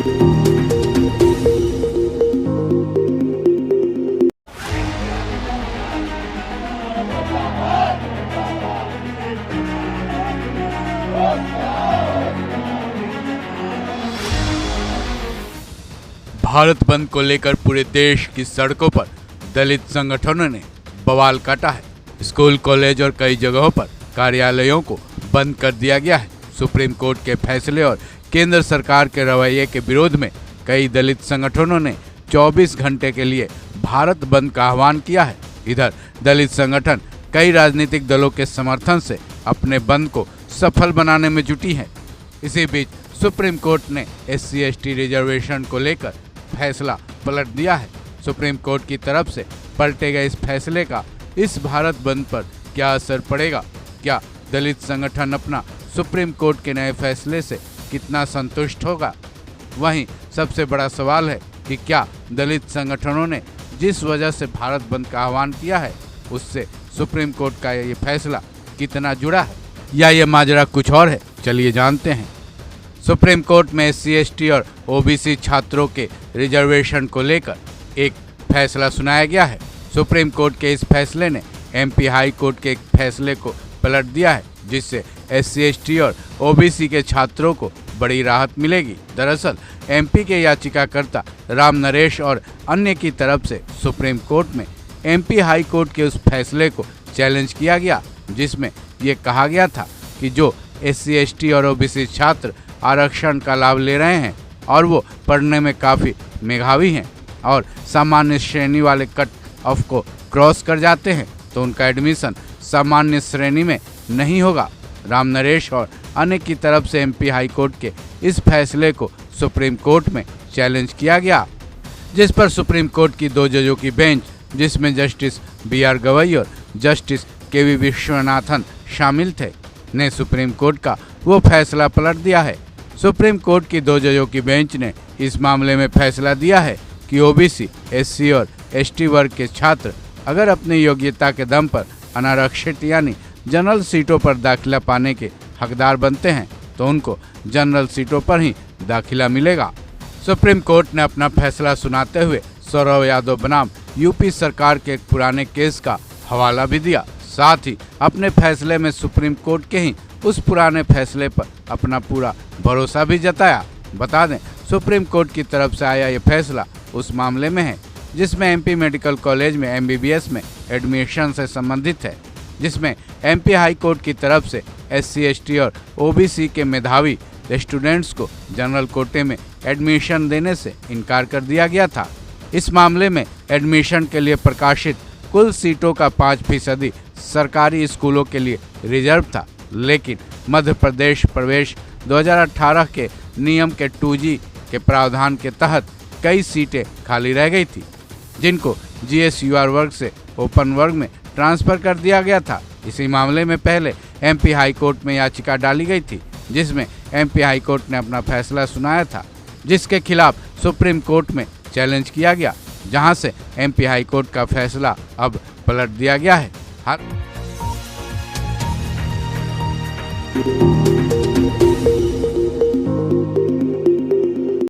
भारत बंद को लेकर पूरे देश की सड़कों पर दलित संगठनों ने बवाल काटा है। स्कूल, कॉलेज और कई जगहों पर कार्यालयों को बंद कर दिया गया है। सुप्रीम कोर्ट के फैसले और केंद्र सरकार के रवैये के विरोध में कई दलित संगठनों ने 24 घंटे के लिए भारत बंद का आह्वान किया है। इधर दलित संगठन कई राजनीतिक दलों के समर्थन से अपने बंद को सफल बनाने में जुटी है। इसी बीच सुप्रीम कोर्ट ने SC/ST रिजर्वेशन को लेकर फैसला पलट दिया है। सुप्रीम कोर्ट की तरफ से पलटे गए इस फैसले का इस भारत बंद पर क्या असर पड़ेगा? क्या दलित संगठन अपना सुप्रीम कोर्ट के नए फैसले से कितना संतुष्ट होगा? वहीं सबसे बड़ा सवाल है कि क्या दलित संगठनों ने जिस वजह से भारत बंद का आह्वान किया है उससे सुप्रीम कोर्ट का ये फैसला कितना जुड़ा है, या ये माजरा कुछ और है? चलिए जानते हैं। सुप्रीम कोर्ट में SC/ST और OBC छात्रों के रिजर्वेशन को लेकर एक फैसला सुनाया गया है। सुप्रीम कोर्ट के इस फैसले ने MP हाई कोर्ट के एक फैसले को पलट दिया है, जिससे SC/ST और OBC के छात्रों को बड़ी राहत मिलेगी। दरअसल MP के याचिकाकर्ता राम नरेश और अन्य की तरफ से सुप्रीम कोर्ट में MP हाई कोर्ट के उस फैसले को चैलेंज किया गया, जिसमें ये कहा गया था कि जो SC/ST और OBC छात्र आरक्षण का लाभ ले रहे हैं और वो पढ़ने में काफ़ी मेधावी हैं और सामान्य श्रेणी वाले कट ऑफ को क्रॉस कर जाते हैं, तो उनका एडमिशन सामान्य श्रेणी में नहीं होगा। राम नरेश और अन्य की तरफ से MP हाई कोर्ट के इस फैसले को सुप्रीम कोर्ट में चैलेंज किया गया, जिस पर सुप्रीम कोर्ट की 2 जजों की बेंच, जिसमें जस्टिस BR गवई और जस्टिस KV विश्वनाथन शामिल थे, ने सुप्रीम कोर्ट का वो फैसला पलट दिया है। सुप्रीम कोर्ट की 2 जजों की बेंच ने इस मामले में फैसला दिया है कि OBC, SC और ST वर्ग के छात्र अगर अपनी योग्यता के दम पर अनारक्षित यानी जनरल सीटों पर दाखिला पाने के हकदार बनते हैं तो उनको जनरल सीटों पर ही दाखिला मिलेगा। सुप्रीम कोर्ट ने अपना फैसला सुनाते हुए सौरव यादव बनाम UP सरकार के एक पुराने केस का हवाला भी दिया। साथ ही अपने फैसले में सुप्रीम कोर्ट के ही उस पुराने फैसले पर अपना पूरा भरोसा भी जताया। बता दें, सुप्रीम कोर्ट की तरफ से आया ये फैसला उस मामले में है जिसमें MP मेडिकल कॉलेज में MBBS में एडमिशन से संबंधित है, जिसमें MP हाई कोर्ट की तरफ से SC/ST और OBC के मेधावी स्टूडेंट्स को जनरल कोटे में एडमिशन देने से इनकार कर दिया गया था। इस मामले में एडमिशन के लिए प्रकाशित कुल सीटों का 5% सरकारी स्कूलों के लिए रिजर्व था, लेकिन मध्य प्रदेश प्रवेश 2018 के नियम के 2G के प्रावधान के तहत कई सीटें खाली रह गई थी, जिनको GS/UR वर्ग से ओपन वर्ग में ट्रांसफ़र कर दिया गया था। इसी मामले में पहले MP हाई कोर्ट में याचिका डाली गई थी, जिसमें MP हाई कोर्ट ने अपना फैसला सुनाया था, जिसके खिलाफ सुप्रीम कोर्ट में चैलेंज किया गया, जहां से MP हाई कोर्ट का फैसला अब पलट दिया गया है।